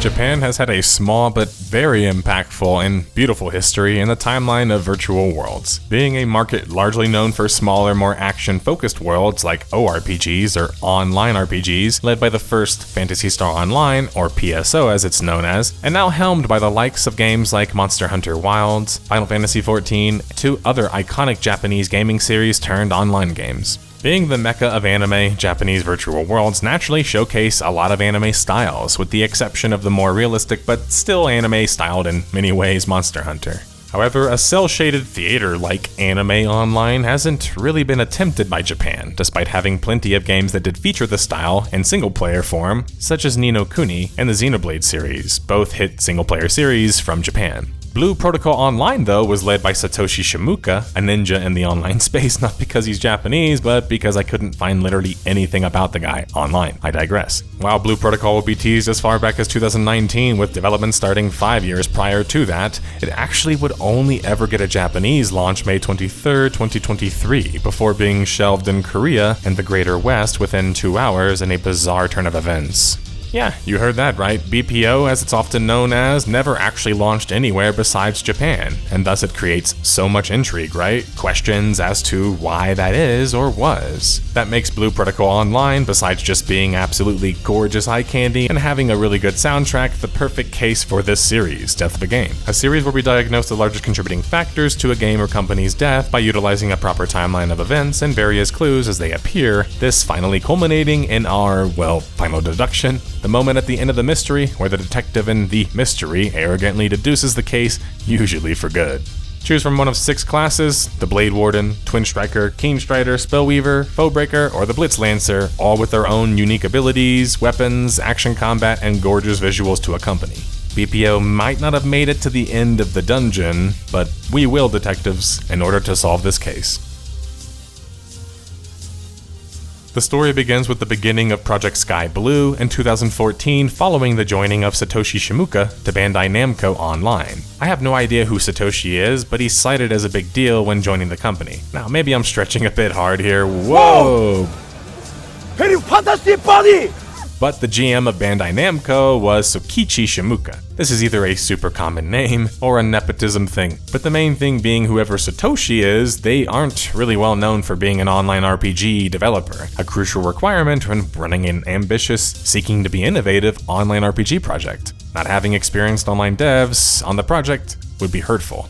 Japan has had a small but very impactful and beautiful history in the timeline of virtual worlds, being a market largely known for smaller, more action-focused worlds like ORPGs or online RPGs, led by the first Phantasy Star Online, or PSO as it's known as, and now helmed by the likes of games like Monster Hunter Wilds, Final Fantasy XIV, two other iconic Japanese gaming series turned online games. Being the mecca of anime, Japanese virtual worlds naturally showcase a lot of anime styles, with the exception of the more realistic but still anime-styled in many ways Monster Hunter. However, a cel-shaded theater-like anime online hasn't really been attempted by Japan, despite having plenty of games that did feature the style in single-player form, such as Ni no Kuni and the Xenoblade series, both hit single-player series from Japan. Blue Protocol Online, though, was led by Satoshi Shimuka, a ninja in the online space, not because he's Japanese, but because I couldn't find literally anything about the guy online. I digress. While Blue Protocol would be teased as far back as 2019, with development starting 5 years prior to that, it actually would only ever get a Japanese launch May 23rd, 2023, before being shelved in Korea and the Greater West within 2 hours in a bizarre turn of events. Yeah, you heard that right. BPO, as it's often known as, never actually launched anywhere besides Japan, and thus it creates so much intrigue, right? Questions as to why that is or was. That makes Blue Protocol Online, besides just being absolutely gorgeous eye candy and having a really good soundtrack, the perfect case for this series, Death of a Game. A series where we diagnose the largest contributing factors to a game or company's death by utilizing a proper timeline of events and various clues as they appear, this finally culminating in our, well, final deduction. The moment at the end of the mystery, where the detective in the mystery arrogantly deduces the case, usually for good. Choose from one of 6 classes: the Blade Warden, Twin Striker, Keen Strider, Spellweaver, Foebreaker, or the Blitz Lancer, all with their own unique abilities, weapons, action combat, and gorgeous visuals to accompany. BPO might not have made it to the end of the dungeon, but we will, detectives, in order to solve this case. The story begins with the beginning of Project Sky Blue in 2014 following the joining of Satoshi Shimuka to Bandai Namco Online. I have no idea who Satoshi is, but he's cited as a big deal when joining the company. Now, maybe I'm stretching a bit hard here. Whoa! Very fantastic body! But the GM of Bandai Namco was Sokichi Shimuka. This is either a super common name or a nepotism thing, but the main thing being whoever Satoshi is, they aren't really well known for being an online RPG developer, a crucial requirement when running an ambitious, seeking to be innovative online RPG project. Not having experienced online devs on the project would be hurtful.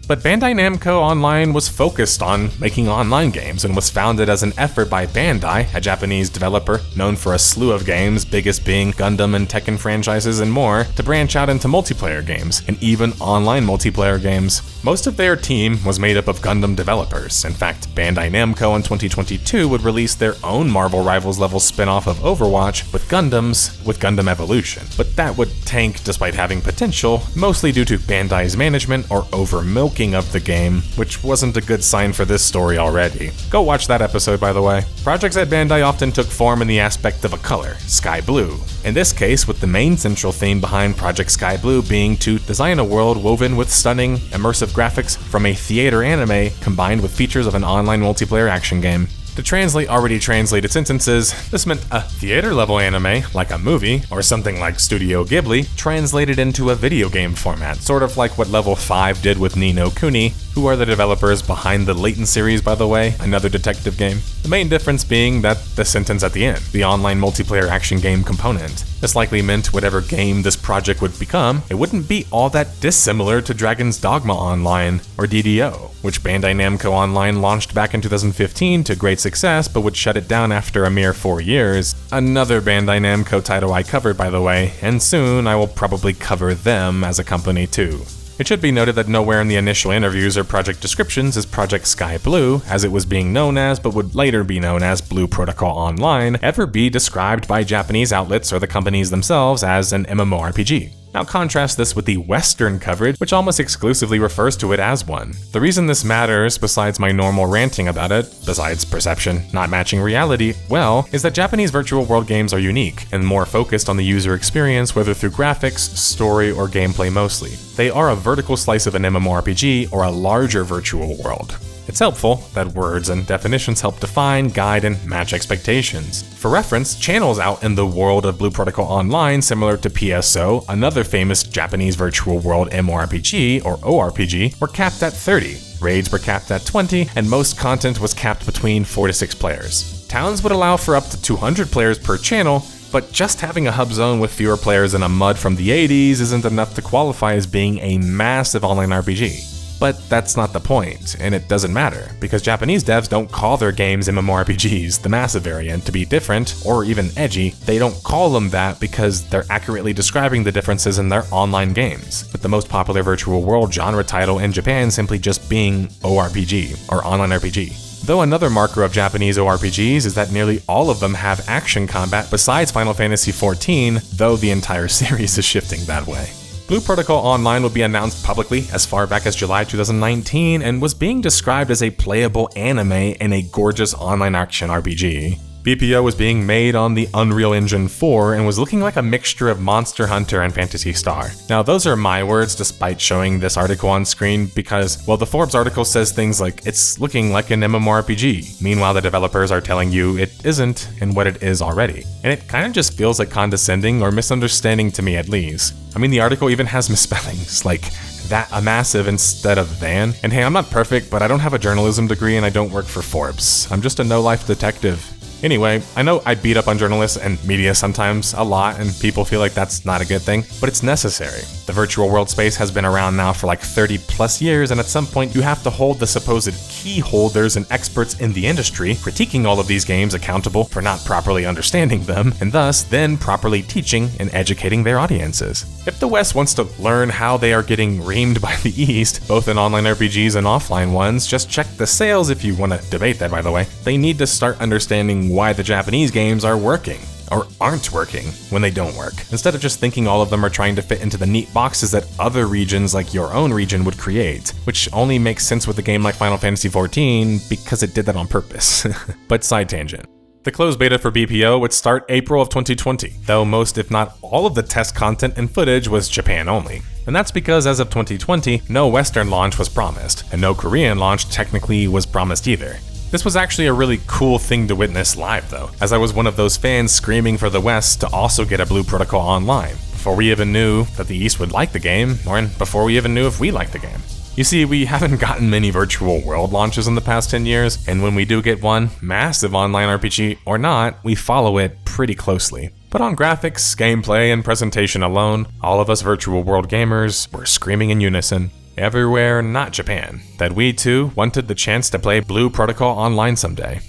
But Bandai Namco Online was focused on making online games and was founded as an effort by Bandai, a Japanese developer known for a slew of games, biggest being Gundam and Tekken franchises and more, to branch out into multiplayer games, and even online multiplayer games. Most of their team was made up of Gundam developers. In fact, Bandai Namco in 2022 would release their own Marvel Rivals level spin-off of Overwatch with Gundam Evolution. But that would tank despite having potential, mostly due to Bandai's management or over-milking of the game, which wasn't a good sign for this story already. Go watch that episode, by the way. Projects at Bandai often took form in the aspect of a color, sky blue. In this case, with the main central theme behind Project Sky Blue being to design a world woven with stunning, immersive graphics from a theater anime combined with features of an online multiplayer action game. To translate already translated sentences, this meant a theater-level anime, like a movie, or something like Studio Ghibli, translated into a video game format, sort of like what Level 5 did with Ni no Kuni, who are the developers behind the Layton series, by the way, another detective game. The main difference being that the sentence at the end, the online multiplayer action game component. This likely meant whatever game this project would become, it wouldn't be all that dissimilar to Dragon's Dogma Online, or DDO, which Bandai Namco Online launched back in 2015 to great success, but would shut it down after a mere 4 years. Another Bandai Namco title I covered, by the way, and soon I will probably cover them as a company too. It should be noted that nowhere in the initial interviews or project descriptions is Project Sky Blue, as it was being known as but would later be known as Blue Protocol Online, ever be described by Japanese outlets or the companies themselves as an MMORPG. Now contrast this with the Western coverage, which almost exclusively refers to it as one. The reason this matters, besides my normal ranting about it, besides perception not matching reality, well, is that Japanese virtual world games are unique and more focused on the user experience, whether through graphics, story, or gameplay mostly. They are a vertical slice of an MMORPG or a larger virtual world. It's helpful that words and definitions help define, guide, and match expectations. For reference, channels out in the world of Blue Protocol Online, similar to PSO, another famous Japanese virtual world MMORPG or ORPG, were capped at 30. Raids were capped at 20, and most content was capped between 4 to 6 players. Towns would allow for up to 200 players per channel, but just having a hub zone with fewer players than a MUD from the 80s isn't enough to qualify as being a massive online RPG. But that's not the point, and it doesn't matter, because Japanese devs don't call their games MMORPGs, the massive variant, to be different, or even edgy. They don't call them that because they're accurately describing the differences in their online games, with the most popular virtual world genre title in Japan simply just being ORPG, or online RPG. Though another marker of Japanese ORPGs is that nearly all of them have action combat besides Final Fantasy XIV, though the entire series is shifting that way. Blue Protocol Online would be announced publicly as far back as July 2019 and was being described as a playable anime and a gorgeous online action RPG. BPO was being made on the Unreal Engine 4 and was looking like a mixture of Monster Hunter and Phantasy Star. Now those are my words despite showing this article on screen because, well, the Forbes article says things like, it's looking like an MMORPG. Meanwhile, the developers are telling you it isn't and what it is already. And it kind of just feels like condescending or misunderstanding to me at least. I mean, the article even has misspellings, like that a massive instead of than. And hey, I'm not perfect, but I don't have a journalism degree and I don't work for Forbes. I'm just a no-life detective. Anyway, I know I beat up on journalists and media sometimes a lot, and people feel like that's not a good thing, but it's necessary. The virtual world space has been around now for like 30 plus years, and at some point you have to hold the supposed key holders and experts in the industry, critiquing all of these games accountable for not properly understanding them, and thus then properly teaching and educating their audiences. If the West wants to learn how they are getting reamed by the East, both in online RPGs and offline ones, just check the sales if you want to debate that, by the way. They need to start understanding why the Japanese games are working, or aren't working, when they don't work, instead of just thinking all of them are trying to fit into the neat boxes that other regions like your own region would create, which only makes sense with a game like Final Fantasy XIV because it did that on purpose. But side tangent. The closed beta for BPO would start April of 2020, though most if not all of the test content and footage was Japan only. And that's because as of 2020, no Western launch was promised, and no Korean launch technically was promised either. This was actually a really cool thing to witness live though, as I was one of those fans screaming for the West to also get a Blue Protocol Online, before we even knew that the East would like the game, or before we even knew if we liked the game. You see, we haven't gotten many virtual world launches in the past 10 years, and when we do get one, massive online RPG or not, we follow it pretty closely. But on graphics, gameplay, and presentation alone, all of us virtual world gamers were screaming in unison, everywhere not Japan, that we too wanted the chance to play Blue Protocol Online someday.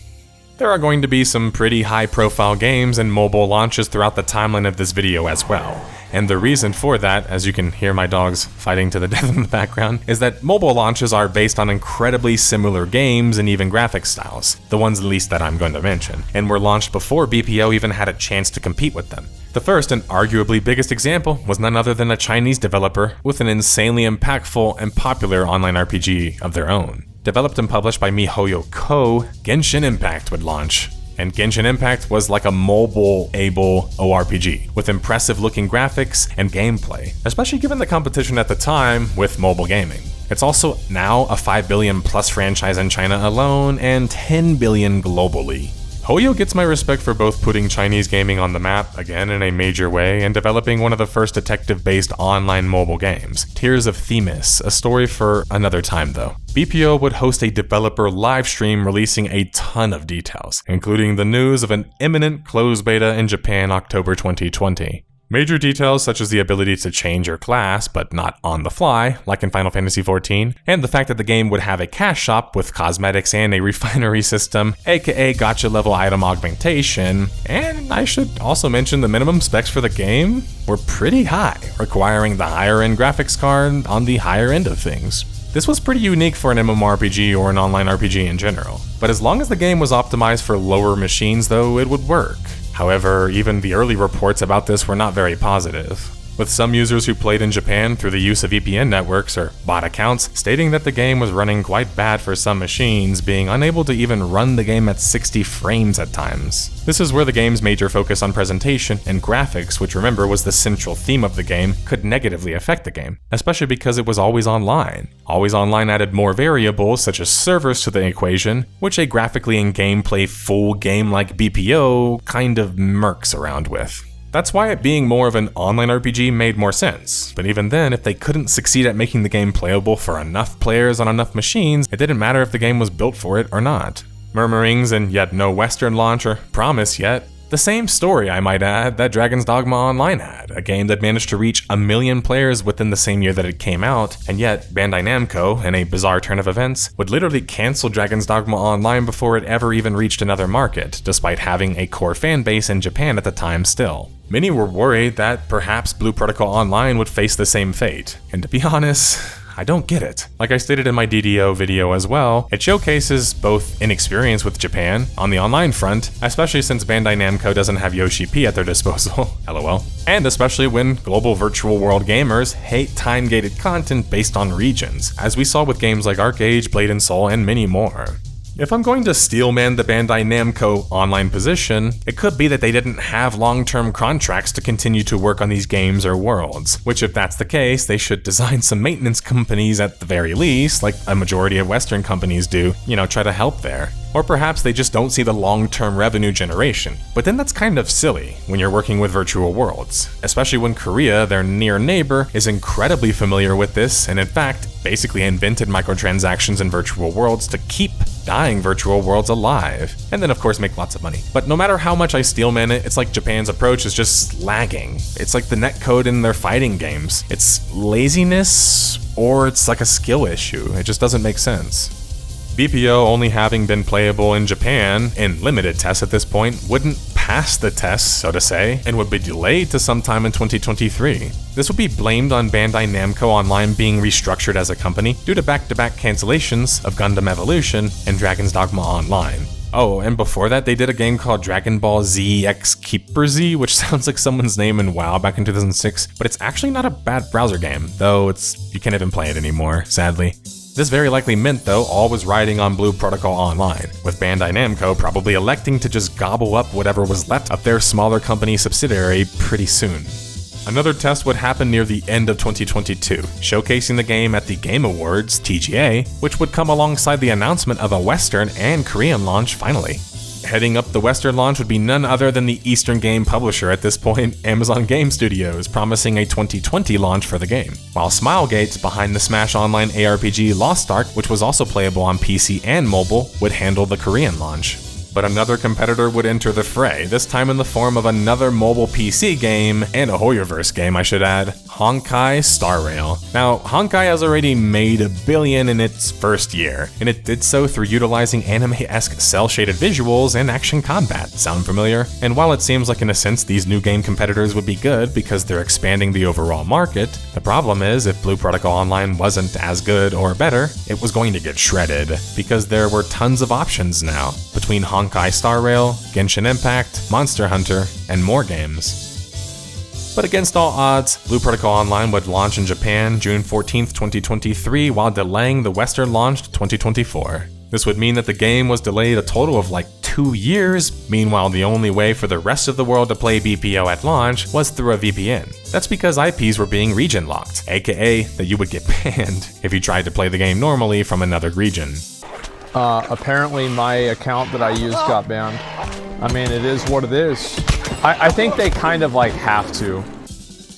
There are going to be some pretty high-profile games and mobile launches throughout the timeline of this video as well. And the reason for that, as you can hear my dogs fighting to the death in the background, is that mobile launches are based on incredibly similar games and even graphic styles, the ones at least that I'm going to mention, and were launched before BPO even had a chance to compete with them. The first and arguably biggest example was none other than a Chinese developer with an insanely impactful and popular online RPG of their own. Developed and published by MiHoYo Co., Genshin Impact would launch. And Genshin Impact was like a mobile-able ORPG, with impressive-looking graphics and gameplay, especially given the competition at the time with mobile gaming. It's also now a 5 billion plus franchise in China alone, and 10 billion globally. Hoyo gets my respect for both putting Chinese gaming on the map, again in a major way, and developing one of the first detective-based online mobile games, Tears of Themis, a story for another time though. BPO would host a developer livestream releasing a ton of details, including the news of an imminent closed beta in Japan October 2020. Major details such as the ability to change your class, but not on the fly, like in Final Fantasy XIV, and the fact that the game would have a cash shop with cosmetics and a refinery system, aka gacha level item augmentation, and I should also mention the minimum specs for the game were pretty high, requiring the higher end graphics card on the higher end of things. This was pretty unique for an MMORPG or an online RPG in general, but as long as the game was optimized for lower machines though, it would work. However, even the early reports about this were not very positive. with some users who played in Japan through the use of VPN networks or bot accounts stating that the game was running quite bad for some machines, being unable to even run the game at 60 frames at times. This is where the game's major focus on presentation and graphics, which remember was the central theme of the game, could negatively affect the game, especially because it was always online. Always online added more variables such as servers to the equation, which a graphically and gameplay full game like BPO kind of murks around with. That's why it being more of an online RPG made more sense, but even then, if they couldn't succeed at making the game playable for enough players on enough machines, it didn't matter if the game was built for it or not. Murmurings and yet no Western launch or promise yet. The same story, I might add, that Dragon's Dogma Online had, a game that managed to reach 1 million players within the same year that it came out, and yet Bandai Namco, in a bizarre turn of events, would literally cancel Dragon's Dogma Online before it ever even reached another market, despite having a core fan base in Japan at the time still. Many were worried that perhaps Blue Protocol Online would face the same fate, and to be honest, I don't get it. Like I stated in my DDO video as well, it showcases both inexperience with Japan on the online front, especially since Bandai Namco doesn't have Yoshi P at their disposal, lol, and especially when global virtual world gamers hate time-gated content based on regions, as we saw with games like ArcAge, Blade and Soul, and many more. If I'm going to steelman the Bandai Namco online position, it could be that they didn't have long-term contracts to continue to work on these games or worlds, which if that's the case, they should design some maintenance companies at the very least, like a majority of Western companies do, try to help there. Or perhaps they just don't see the long-term revenue generation. But then that's kind of silly when you're working with virtual worlds, especially when Korea, their near neighbor, is incredibly familiar with this and in fact basically invented microtransactions in virtual worlds to keep dying virtual worlds alive, and then of course make lots of money. But no matter how much I steelman it, it's like Japan's approach is just lagging. It's like the netcode in their fighting games. It's laziness or it's like a skill issue. It just doesn't make sense. BPO only having been playable in Japan, in limited tests at this point, wouldn't pass the test, so to say, and would be delayed to sometime in 2023. This would be blamed on Bandai Namco Online being restructured as a company due to back-to-back cancellations of Gundam Evolution and Dragon's Dogma Online. Oh, and before that, they did a game called Dragon Ball Z X Keeper Z, which sounds like someone's name in WoW back in 2006, but it's actually not a bad browser game, though you can't even play it anymore, sadly. This very likely meant, though, all was riding on Blue Protocol Online, with Bandai Namco probably electing to just gobble up whatever was left of their smaller company subsidiary pretty soon. Another test would happen near the end of 2022, showcasing the game at the Game Awards, TGA, which would come alongside the announcement of a Western and Korean launch finally. Heading up the Western launch would be none other than the Eastern game publisher at this point, Amazon Game Studios, promising a 2020 launch for the game, while Smilegate, behind the Smash Online ARPG Lost Ark, which was also playable on PC and mobile, would handle the Korean launch. But another competitor would enter the fray, this time in the form of another mobile PC game, and a Hoyoverse game I should add, Honkai Star Rail. Now, Honkai has already made $1 billion in its first year, and it did so through utilizing anime-esque cel-shaded visuals and action combat. Sound familiar? And while it seems like in a sense these new game competitors would be good because they're expanding the overall market, the problem is if Blue Protocol Online wasn't as good or better, it was going to get shredded, because there were tons of options now, between Honkai Star Rail, Genshin Impact, Monster Hunter, and more games. But against all odds, Blue Protocol Online would launch in Japan June 14th, 2023, while delaying the Western launch to 2024. This would mean that the game was delayed a total of like 2 years. Meanwhile, the only way for the rest of the world to play BPO at launch was through a VPN. That's because IPs were being region locked, aka that you would get banned if you tried to play the game normally from another region. Apparently my account that I used got banned. I mean, it is what it is. I think they kind of like have to.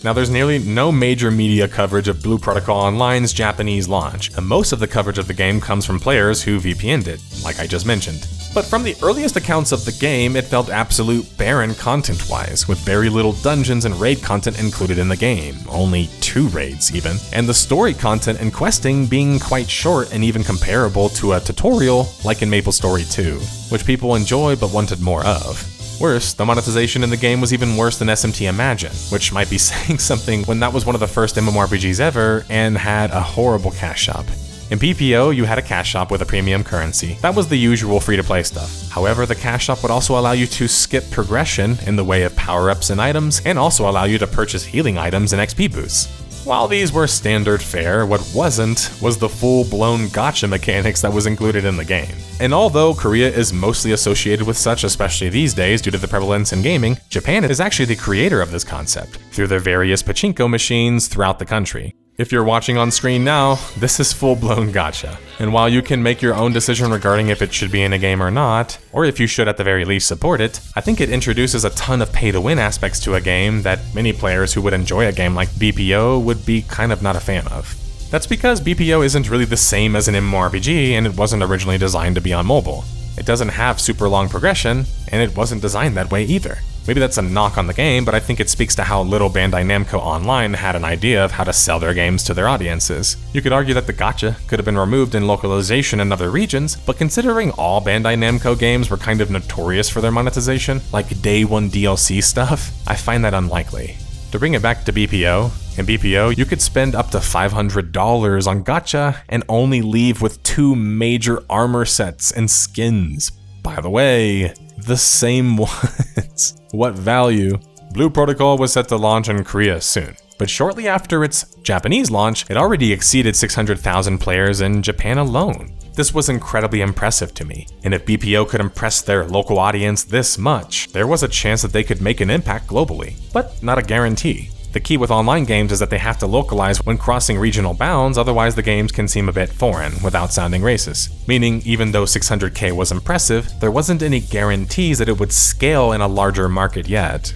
Now, there's nearly no major media coverage of Blue Protocol Online's Japanese launch, and most of the coverage of the game comes from players who VPN'd it, like I just mentioned. But from the earliest accounts of the game, it felt absolute barren content-wise, with very little dungeons and raid content included in the game, only 2 raids even, and the story content and questing being quite short and even comparable to a tutorial like in MapleStory 2, which people enjoy but wanted more of. Worse, the monetization in the game was even worse than SMT Imagine, which might be saying something when that was one of the first MMORPGs ever and had a horrible cash shop. In BPO, you had a cash shop with a premium currency. That was the usual free-to-play stuff. However, the cash shop would also allow you to skip progression in the way of power-ups and items, and also allow you to purchase healing items and XP boosts. While these were standard fare, what wasn't was the full-blown gacha mechanics that was included in the game. And although Korea is mostly associated with such, especially these days due to the prevalence in gaming, Japan is actually the creator of this concept, through their various pachinko machines throughout the country. If you're watching on screen now, this is full-blown gacha. And while you can make your own decision regarding if it should be in a game or not, or if you should at the very least support it, I think it introduces a ton of pay-to-win aspects to a game that many players who would enjoy a game like BPO would be kind of not a fan of. That's because BPO isn't really the same as an MMORPG, and it wasn't originally designed to be on mobile. It doesn't have super long progression, and it wasn't designed that way either. Maybe that's a knock on the game, but I think it speaks to how little Bandai Namco Online had an idea of how to sell their games to their audiences. You could argue that the gacha could have been removed in localization in other regions, but considering all Bandai Namco games were kind of notorious for their monetization, like day one DLC stuff, I find that unlikely. To bring it back to BPO, in BPO you could spend up to $500 on gacha and only leave with 2 major armor sets and skins. By the way, the same ones. What value? Blue Protocol was set to launch in Korea soon, but shortly after its Japanese launch, it already exceeded 600,000 players in Japan alone. This was incredibly impressive to me, and if BPO could impress their local audience this much, there was a chance that they could make an impact globally, but not a guarantee. The key with online games is that they have to localize when crossing regional bounds, otherwise the games can seem a bit foreign without sounding racist. Meaning, even though 600k was impressive, there wasn't any guarantees that it would scale in a larger market yet.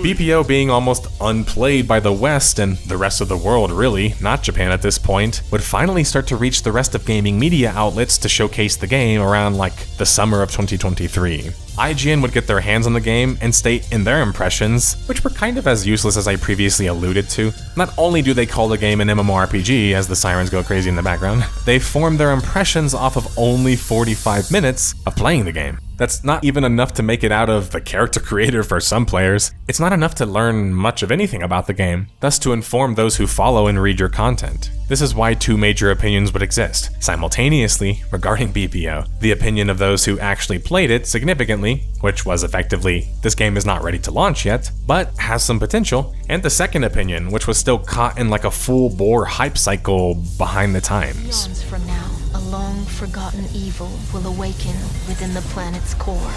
BPO being almost unplayed by the West and the rest of the world really, not Japan at this point, would finally start to reach the rest of gaming media outlets to showcase the game around like the summer of 2023. IGN would get their hands on the game and state in their impressions, which were kind of as useless as I previously alluded to. Not only do they call the game an MMORPG as the sirens go crazy in the background, they form their impressions off of only 45 minutes of playing the game. That's not even enough to make it out of the character creator for some players. It's not enough to learn much of anything about the game, thus to inform those who follow and read your content. This is why 2 major opinions would exist. Simultaneously, regarding BPO, the opinion of those who actually played it significantly, which was effectively, this game is not ready to launch yet, but has some potential, and the second opinion, which was still caught in like a full-bore hype cycle behind the times. Eons from now, a long-forgotten evil will awaken within the planet's core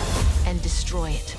and destroy it.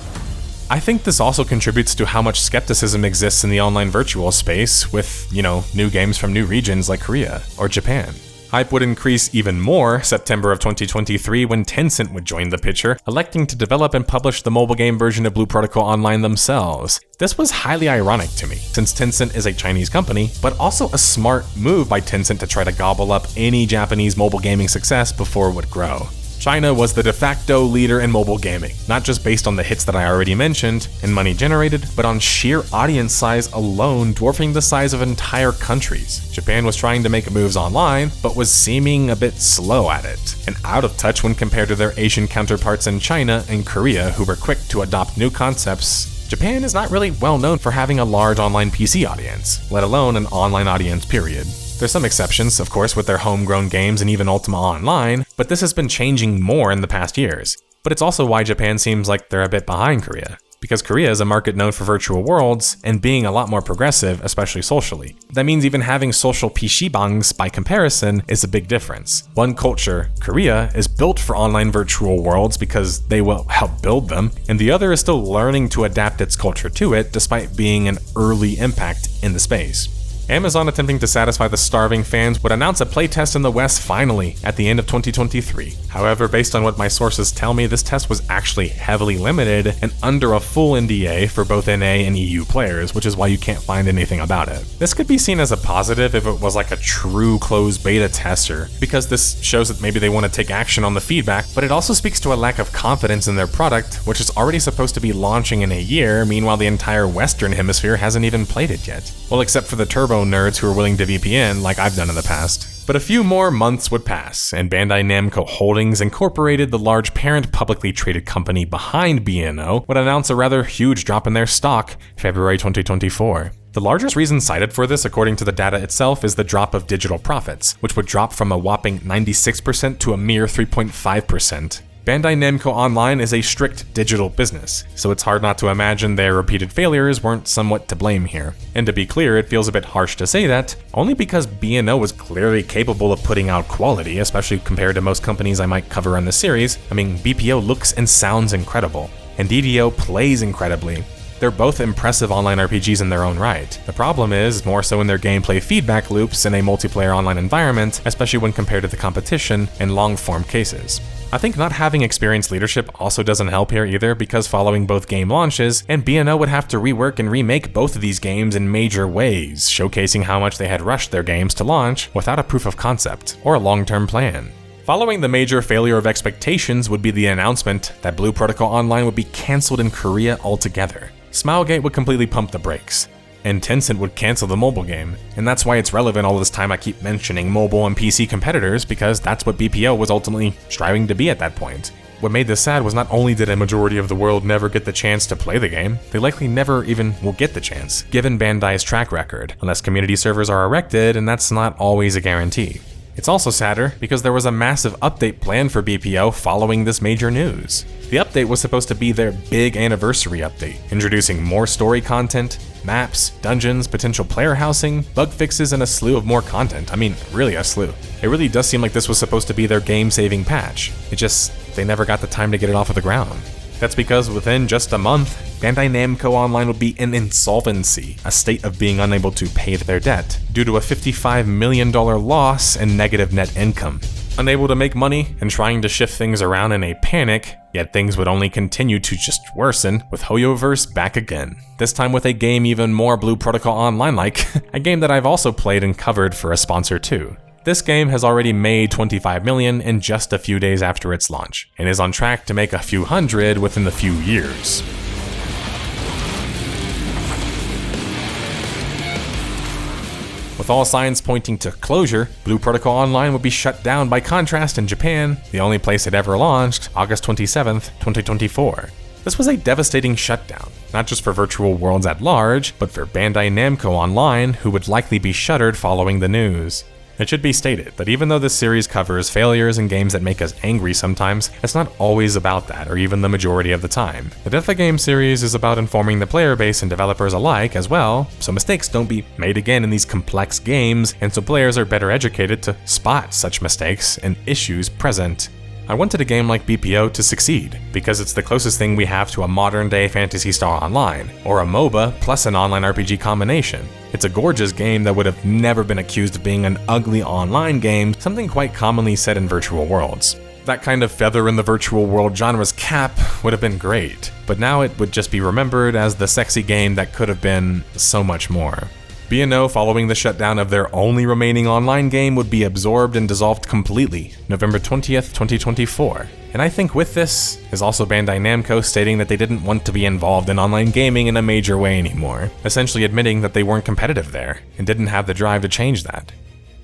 I think this also contributes to how much skepticism exists in the online virtual space with, new games from new regions like Korea or Japan. Hype would increase even more September of 2023 when Tencent would join the picture, electing to develop and publish the mobile game version of Blue Protocol Online themselves. This was highly ironic to me, since Tencent is a Chinese company, but also a smart move by Tencent to try to gobble up any Japanese mobile gaming success before it would grow. China was the de facto leader in mobile gaming, not just based on the hits that I already mentioned and money generated, but on sheer audience size alone, dwarfing the size of entire countries. Japan was trying to make moves online, but was seeming a bit slow at it, and out of touch when compared to their Asian counterparts in China and Korea, who were quick to adopt new concepts. Japan is not really well known for having a large online PC audience, let alone an online audience period. There's some exceptions, of course, with their homegrown games and even Ultima Online, but this has been changing more in the past years. But it's also why Japan seems like they're a bit behind Korea, because Korea is a market known for virtual worlds and being a lot more progressive, especially socially. That means even having social PCbangs by comparison is a big difference. One culture, Korea, is built for online virtual worlds because they will help build them, and the other is still learning to adapt its culture to it despite being an early impact in the space. Amazon, attempting to satisfy the starving fans, would announce a playtest in the West finally at the end of 2023. However, based on what my sources tell me, this test was actually heavily limited and under a full NDA for both NA and EU players, which is why you can't find anything about it. This could be seen as a positive if it was like a true closed beta tester, because this shows that maybe they want to take action on the feedback, but it also speaks to a lack of confidence in their product, which is already supposed to be launching in a year, meanwhile the entire Western Hemisphere hasn't even played it yet. Well, except for the turbo nerds who are willing to VPN like I've done in the past. But a few more months would pass, and Bandai Namco Holdings Incorporated, the large parent publicly traded company behind BNO, would announce a rather huge drop in their stock February 2024. The largest reason cited for this, according to the data itself, is the drop of digital profits, which would drop from a whopping 96% to a mere 3.5%. Bandai Namco Online is a strict digital business, so it's hard not to imagine their repeated failures weren't somewhat to blame here. And to be clear, it feels a bit harsh to say that, only because B&O was clearly capable of putting out quality, especially compared to most companies I might cover in the series. I mean, BPO looks and sounds incredible, and DDO plays incredibly. They're both impressive online RPGs in their own right. The problem is more so in their gameplay feedback loops in a multiplayer online environment, especially when compared to the competition in long-form cases. I think not having experienced leadership also doesn't help here either, because following both game launches, and B&O would have to rework and remake both of these games in major ways, showcasing how much they had rushed their games to launch without a proof of concept or a long-term plan. Following the major failure of expectations would be the announcement that Blue Protocol Online would be cancelled in Korea altogether. Smilegate would completely pump the brakes, and Tencent would cancel the mobile game, and that's why it's relevant all this time I keep mentioning mobile and PC competitors, because that's what BPO was ultimately striving to be at that point. What made this sad was not only did a majority of the world never get the chance to play the game, they likely never even will get the chance, given Bandai's track record, unless community servers are erected, and that's not always a guarantee. It's also sadder because there was a massive update planned for BPO following this major news. The update was supposed to be their big anniversary update, introducing more story content, maps, dungeons, potential player housing, bug fixes, and a slew of more content. I mean, really a slew. It really does seem like this was supposed to be their game-saving patch. They never got the time to get it off of the ground. That's because within just a month, Bandai Namco Online would be in insolvency, a state of being unable to pay their debt, due to a $55 million loss and negative net income. Unable to make money and trying to shift things around in a panic, yet things would only continue to just worsen, with Hoyoverse back again. This time with a game even more Blue Protocol Online-like, a game that I've also played and covered for a sponsor too. This game has already made $25 million in just a few days after its launch, and is on track to make a few hundred within a few years. With all signs pointing to closure, Blue Protocol Online would be shut down by contrast in Japan, the only place it ever launched, August 27th, 2024. This was a devastating shutdown, not just for virtual worlds at large, but for Bandai Namco Online, who would likely be shuttered following the news. It should be stated that even though this series covers failures and games that make us angry sometimes, it's not always about that, or even the majority of the time. The Death of Game series is about informing the player base and developers alike as well, so mistakes don't be made again in these complex games, and so players are better educated to spot such mistakes and issues present. I wanted a game like BPO to succeed, because it's the closest thing we have to a modern-day Phantasy Star Online, or a MOBA plus an online RPG combination. It's a gorgeous game that would have never been accused of being an ugly online game, something quite commonly said in virtual worlds. That kind of feather in the virtual world genre's cap would have been great, but now it would just be remembered as the sexy game that could have been so much more. B&O, following the shutdown of their only remaining online game, would be absorbed and dissolved completely, November 20th, 2024. And I think with this is also Bandai Namco stating that they didn't want to be involved in online gaming in a major way anymore, essentially admitting that they weren't competitive there and didn't have the drive to change that.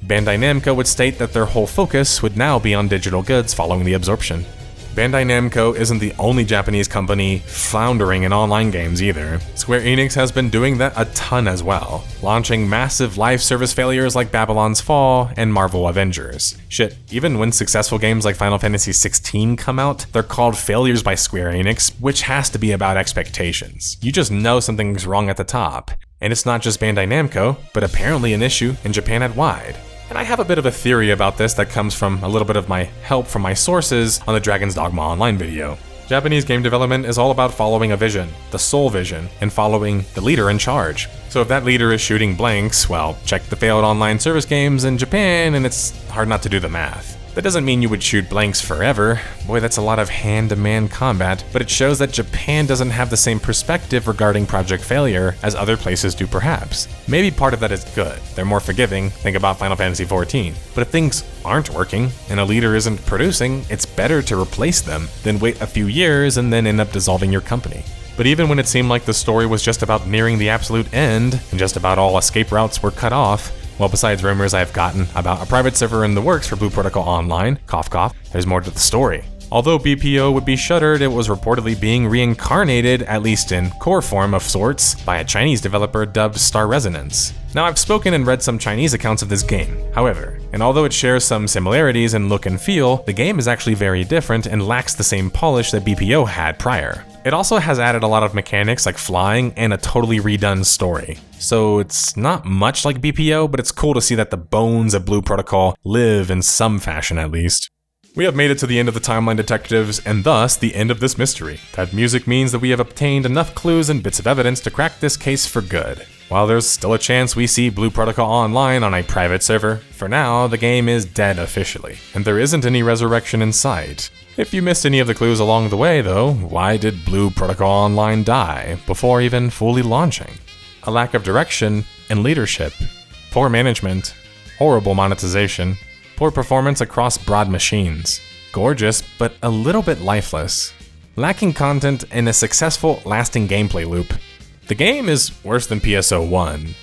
Bandai Namco would state that their whole focus would now be on digital goods following the absorption. Bandai Namco isn't the only Japanese company floundering in online games either. Square Enix has been doing that a ton as well, launching massive live service failures like Babylon's Fall and Marvel Avengers. Shit, even when successful games like Final Fantasy XVI come out, they're called failures by Square Enix, which has to be about expectations. You just know something's wrong at the top. And it's not just Bandai Namco, but apparently an issue in Japan at wide. And I have a bit of a theory about this that comes from a little bit of my help from my sources on the Dragon's Dogma Online video. Japanese game development is all about following a vision, the sole vision, and following the leader in charge. So if that leader is shooting blanks, well, check the failed online service games in Japan and it's hard not to do the math. That doesn't mean you would shoot blanks forever. Boy, that's a lot of hand-to-man combat, but it shows that Japan doesn't have the same perspective regarding project failure as other places do perhaps. Maybe part of that is good. They're more forgiving, think about Final Fantasy XIV. But if things aren't working and a leader isn't producing, it's better to replace them than wait a few years and then end up dissolving your company. But even when it seemed like the story was just about nearing the absolute end, and just about all escape routes were cut off, well, besides rumors I've gotten about a private server in the works for Blue Protocol Online, cough cough, there's more to the story. Although BPO would be shuttered, it was reportedly being reincarnated, at least in core form of sorts, by a Chinese developer dubbed Star Resonance. Now, I've spoken and read some Chinese accounts of this game, however, and although it shares some similarities in look and feel, the game is actually very different and lacks the same polish that BPO had prior. It also has added a lot of mechanics like flying and a totally redone story. So it's not much like BPO, but it's cool to see that the bones of Blue Protocol live in some fashion at least. We have made it to the end of the timeline, detectives, and thus the end of this mystery. That music means that we have obtained enough clues and bits of evidence to crack this case for good. While there's still a chance we see Blue Protocol online on a private server, for now the game is dead officially, and there isn't any resurrection in sight. If you missed any of the clues along the way though, why did Blue Protocol Online die before even fully launching? A lack of direction and leadership, poor management, horrible monetization, poor performance across broad machines, gorgeous but a little bit lifeless, lacking content and a successful lasting gameplay loop. The game is worse than PSO1.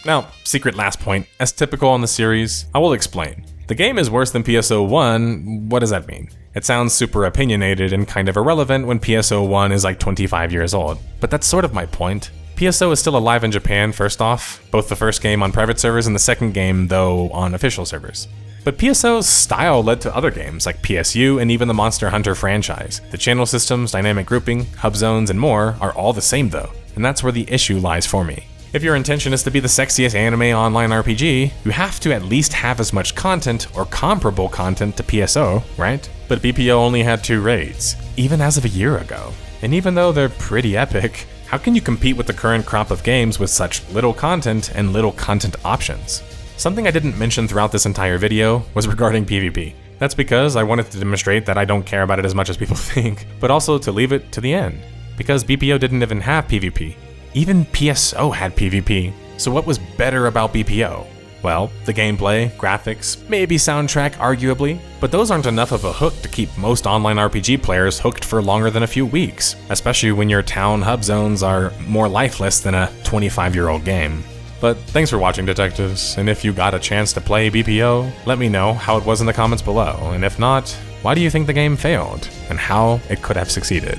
Now, secret last point, as typical on the series, I will explain. The game is worse than PSO1, what does that mean? It sounds super opinionated and kind of irrelevant when PSO1 is like 25 years old, but that's sort of my point. PSO is still alive in Japan first off, both the first game on private servers and the second game though on official servers. But PSO's style led to other games like PSU and even the Monster Hunter franchise. The channel systems, dynamic grouping, hub zones, and more are all the same though, and that's where the issue lies for me. If your intention is to be the sexiest anime online RPG, you have to at least have as much content or comparable content to PSO, right? But BPO only had 2 raids, even as of a year ago. And even though they're pretty epic, how can you compete with the current crop of games with such little content and little content options? Something I didn't mention throughout this entire video was regarding PvP. That's because I wanted to demonstrate that I don't care about it as much as people think, but also to leave it to the end. Because BPO didn't even have PvP. Even PSO had PvP, so what was better about BPO? Well, the gameplay, graphics, maybe soundtrack arguably, but those aren't enough of a hook to keep most online RPG players hooked for longer than a few weeks, especially when your town hub zones are more lifeless than a 25-year-old game. But thanks for watching, detectives, and if you got a chance to play BPO, let me know how it was in the comments below, and if not, why do you think the game failed, and how it could have succeeded?